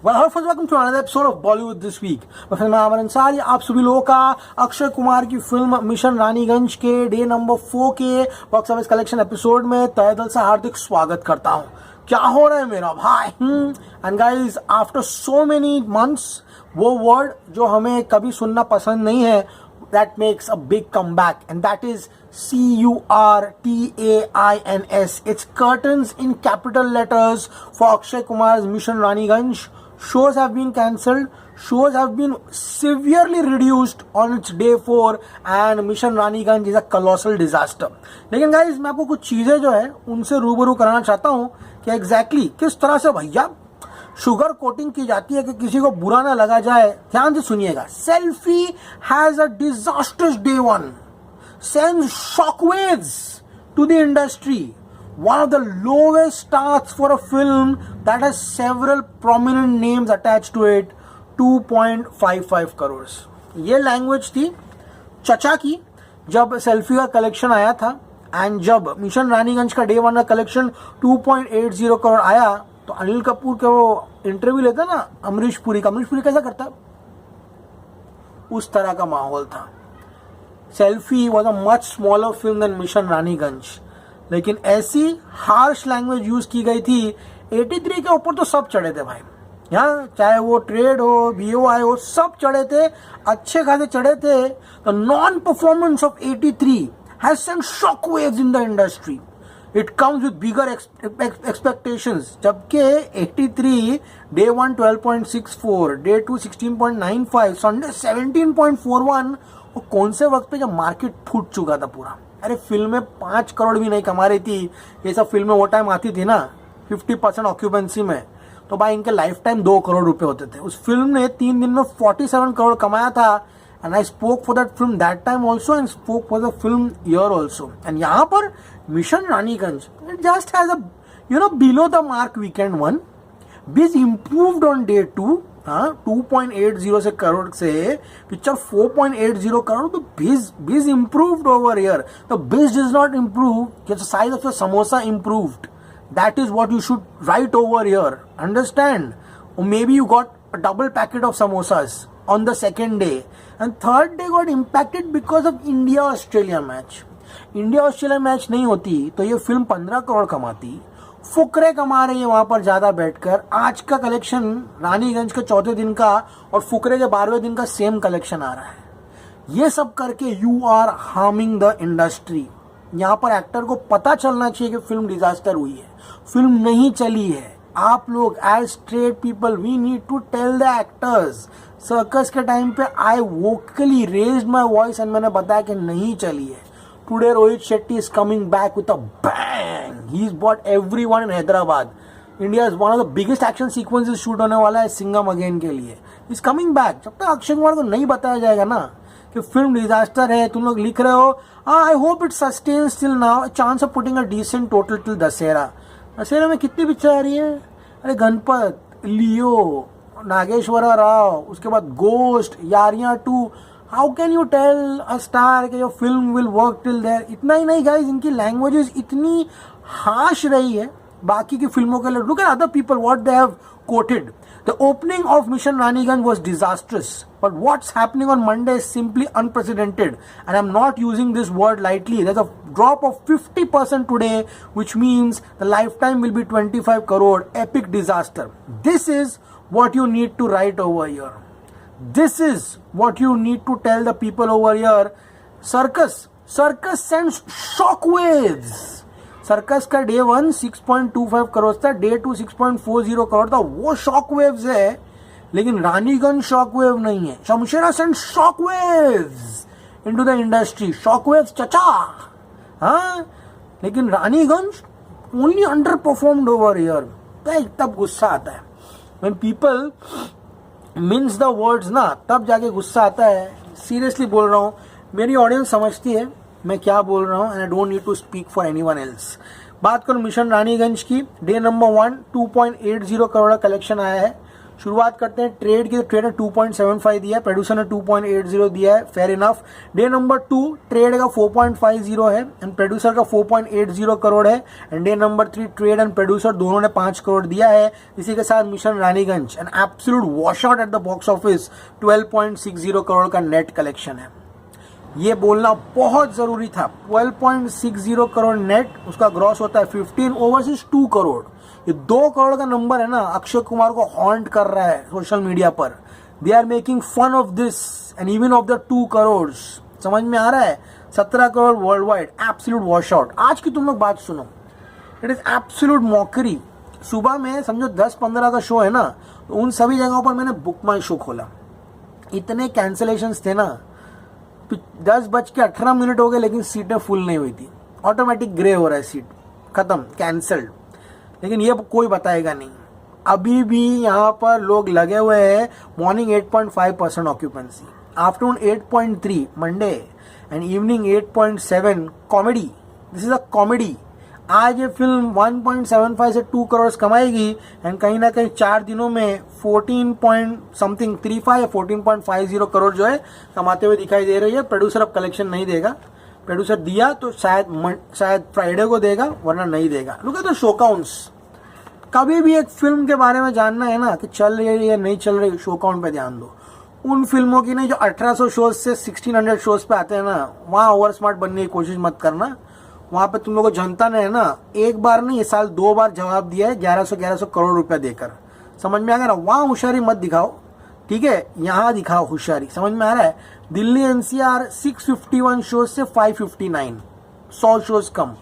Well, hello friends, welcome to another episode of Bollywood this week. मैं film आमर अंसारी आप सभी लोगों का अक्षय कुमार की फिल्म मिशन रानीगंज के डे नंबर 4 के बॉक्स ऑफिस कलेक्शन एपिसोड में तहे दिल से हार्दिक स्वागत करता हूँ. क्या हो रहा है मेरा भाई? And guys, after so many months, वो वर्ड जो हमें कभी सुनना पसंद नहीं है, that makes a big comeback, and that is CURTAINS. It's curtains in capital letters for Akshay Kumar's Mission Raniganj. Shows have been cancelled. Shows have been severely reduced on its day 4, and Mission Raniganj is a colossal disaster. लेकिन guys, मैं आपको कुछ चीजें जो है उनसे रूबरू कराना चाहता हूँ कि exactly किस तरह से भैया शुगर कोटिंग की जाती है कि किसी को बुरा ना लगा जाए. ध्यान से सुनिएगा. Selfie has a disasters day 1, sends shockwaves to the industry. One of the lowest starts for a film that has several prominent names attached to it. 2.55 crores. ये लैंग्वेज थी चचा की जब सेल्फी का कलेक्शन आया था, एंड जब mission Raniganj का डे 1 का कलेक्शन 2.80 करोड़ आया तो अनिल कपूर के वो इंटरव्यू लेता ना अमरीश पुरी का, अमरीश पुरी कैसा करता, उस तरह का माहौल था. Selfie was a much smaller film than Mission Raniganj, लेकिन ऐसी हार्श लैंग्वेज यूज की गई थी. 83 के ऊपर तो सब चढ़े थे भाई, यहाँ चाहे वो ट्रेड हो, BOI हो, सब चढ़े थे, अच्छे खासे चढ़े थे. The non performance of 83 has sent shock waves in the industry. It comes with bigger expectations. जबकि 83 डे 1 12.64, डे 2 16.95, संडे 17.41, और कौन से वक्त पे जब मार्केट फूट चुका था पूरा. अरे फिल्में 5 करोड़ भी नहीं कमा रही थी. ये सब फिल्में वो टाइम आती थी ना 50% ऑक्यूपेंसी में, तो भाई इनके लाइफ टाइम 2 करोड़ रुपए होते थे. उस फिल्म ने 3 दिन में 47 करोड़ कमाया था. And I spoke for that film that time also, and spoke for the film year also. And यहाँ पर Mission Raniganj, it just has a below the mark weekend 1. Biz improved on day 2. 2.80 से करोड़ से picture 4.80 crore. तो biz improved over here. The biz does not improve. The size of your samosa improved. That is what you should write over here. Understand? Or maybe you got a double packet of samosas on the second day, and third day got impacted because of India-Australia match. India-Australia match नहीं होती तो ये film 15 crore कमाती. फुकरे कमा रही है वहां पर ज्यादा बैठकर. आज का कलेक्शन रानीगंज के 4थे दिन का और फुकरे के 12वें दिन का सेम कलेक्शन आ रहा है. ये सब करके you are harming the industry. यहाँ पर एक्टर को पता चलना चाहिए कि फिल्म डिजास्टर हुई है, फिल्म नहीं चली है. आप लोग as straight people, we need to tell the actors. Circus के टाइम पे I vocally raised my voice and मैंने बताया कि नहीं चली है. Today Rohit Shetty is coming back with a bang. He is bought everyone in Hyderabad. India is one of the biggest action sequences shoot होने वाला है सिंघम अगेन के लिए. Is coming back. जब तक अक्षय कुमार को नहीं बताया जाएगा ना कि फिल्म डिजास्टर है, तुम लोग लिख रहे हो I hope it sustains till now, chance of putting a decent total till Dussehra. Dussehra में कितनी पिक्चर आ रही है? अरे गणपत, लियो, नागेश्वर राव, उसके बाद ghost, Yaariyan 2. How can you tell a star कि your film will work till there? इतना ही नहीं गाइज, इनकी लैंग्वेजेस इतनी हार्श रही है बाकी की फिल्मों के लिए. Look at other people what they have coated. The opening of Mission Raniganj was disastrous, but what's happening on Monday is simply unprecedented, and I'm not using this word lightly. There's a drop of 50% today, which means the lifetime will be 25 crore. Epic disaster. This is what you need to write over here. This is what you need to tell the people over here. Circus sends shockwaves. Circus का day 1 6.25 crore था, day 2 6.40 crore था. वो shock waves है, लेकिन Raniganj shock wave नहीं है. Shamshera send shock waves into the industry. Shock waves चचा. हाँ, लेकिन Raniganj only under performed over here. तब गुस्सा आता है when people means the words ना, तब जाके गुस्सा आता है. सीरियसली बोल रहा हूँ, मेरी ऑडियंस समझती है मैं क्या बोल रहा हूँ, and I don't need to speak for anyone else. बात करूँ मिशन रानीगंज की, डे नंबर 1 2.80 करोड़ का कलेक्शन आया है. शुरुआत करते हैं ट्रेड की। ट्रेड ने 2.75 दिया है, प्रोड्यूसर ने 2.80 दिया है, fair enough. Day number 2 trade का 4.50 है एंड प्रोड्यूसर का 4.80 करोड़ है। And day number 3 trade and producer दोनों ने 5 करोड़ दिया है। इसी के साथ mission Raniganj an absolute wash out at the box office 12.60 crore का नेट कलेक्शन है। ये बोलना बहुत जरूरी था। 12.60 करोड़ नेट, उसका ग्रॉस होता है 15 ओवरसीज 2 करोड़। ये 2 करोड़ का नंबर है ना, अक्षय कुमार को हॉन्ट कर रहा है सोशल मीडिया पर। They are making fun of this and even of the 2 crore. समझ में आ रहा है? 17 crore world wide, absolute wash out. आज की तुम लोग बात सुनो, इट इज एब्सोल्यूट मॉकरी। सुबह में समझो 10-15 का शो है ना, तो उन सभी जगहों पर मैंने बुक माई शो खोला। इतने कैंसिलेशन थे ना, 10:18 हो गए लेकिन सीटें फुल नहीं हुई थी। ऑटोमेटिक ग्रे हो रहा है सीट, खत्म, कैंसल्ड। लेकिन ये कोई बताएगा नहीं। अभी भी यहाँ पर लोग लगे हुए हैं। Morning 8.5% occupancy, afternoon 8.3 Monday and evening 8.7 comedy. This is a comedy. आज ये फिल्म 1.75 से 2 करोड़ कमाएगी एंड कहीं ना कहीं 4 दिनों में 14.35 या 14.50 करोड़ जो है कमाते हुए दिखाई दे रही है। प्रोड्यूसर अब कलेक्शन नहीं देगा। प्रोड्यूसर दिया तो शायद फ्राइडे को देगा, वरना नहीं देगा। Look at the show counts. कभी भी एक फिल्म के बारे में जानना है ना कि चल रही है या नहीं चल रही, शो काउंट पे ध्यान दो। उन फिल्मों की नहीं जो 1800 शोज से 1600 शोज पे आते हैं ना, वहाँ ओवर स्मार्ट बनने की कोशिश मत करना। वहां पे तुम लोगों को जनता ने है ना, एक बार नहीं इस साल 2 बार जवाब दिया है 1100 करोड़ रुपया देकर। समझ में आ गया ना? वहां होशियारी मत दिखाओ, ठीक है? यहाँ दिखाओ होशियारी। समझ में आ रहा है? दिल्ली एनसीआर 651 शोज से 559, 100 शोज कम,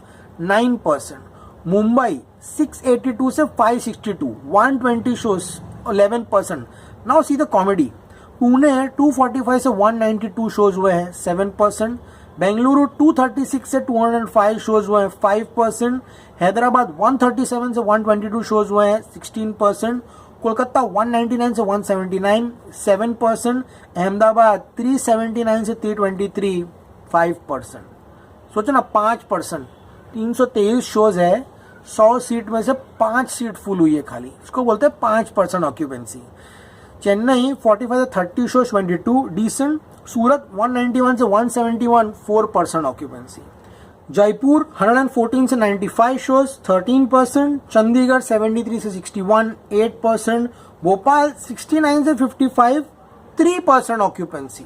9%। मुंबई 682 से 562, 120 shows, 11%। Now see the comedy. Pune 245 से 192 शोज हुए हैं, 7%। बेंगलुरु 236 से 205 शोज हुए हैं, 5%। हैदराबाद 137 से 122 शोज हुए हैं, 16%। कोलकाता 199 से 179, 7%। अहमदाबाद 379 से 323, 5%। सोचो ना, 5%। 323 शोज है, 100 सीट में से 5 सीट फुल हुई है खाली। इसको बोलते हैं 5% ऑक्यूपेंसी। चेन्नई 45 से 30 शोज, 22, डिसेंट। सूरत 191 से 171, 4% ऑक्यूपेंसी। जयपुर 114 से 95 शोज, 13%। चंडीगढ़ 73 से 61, 8%। भोपाल 69 से 55, 3% ऑक्यूपेंसी।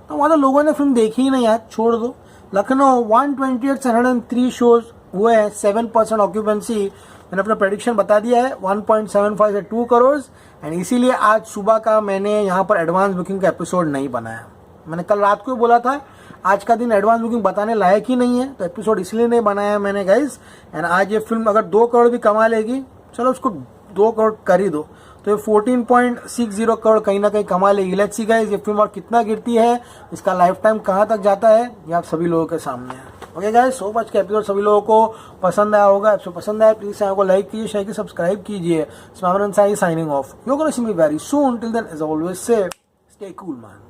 तो वहां तो लोगों ने फिल्म देखी ही नहीं यार, छोड़ दो। लखनऊ 128 से 103 शोज हुए हैं, 7% ऑक्यूपेंसी। मैंने अपना प्रेडिक्शन बता दिया है, 1.75 से 2 करोड़। एंड इसीलिए आज सुबह का मैंने यहाँ पर एडवांस बुकिंग का एपिसोड नहीं बनाया। मैंने कल रात को बोला था आज का दिन एडवांस बुकिंग बताने लायक ही नहीं है, तो एपिसोड इसलिए नहीं बनाया मैंने गाइस। एंड आज ये फिल्म अगर 2 करोड़ भी कमा लेगी, चलो उसको 2 करोड़ कर ही दो, तो ये 14.60 करोड़ कहीं ना कहीं कमा लेगी। लेट्स सी गाइस ये फिल्म और कितना गिरती है, इसका लाइफ टाइम कहाँ तक जाता है, ये आप सभी लोगों के सामने है। ओके गाइस, सो मच का एपिसोड सभी लोगों को पसंद आया होगा। आपको पसंद आया प्लीज चैनल को लाइक कीजिए, शेयर कीजिए, सब्सक्राइब कीजिए। Smile signing off, you gonna see me very soon. Till then as always say stay cool man.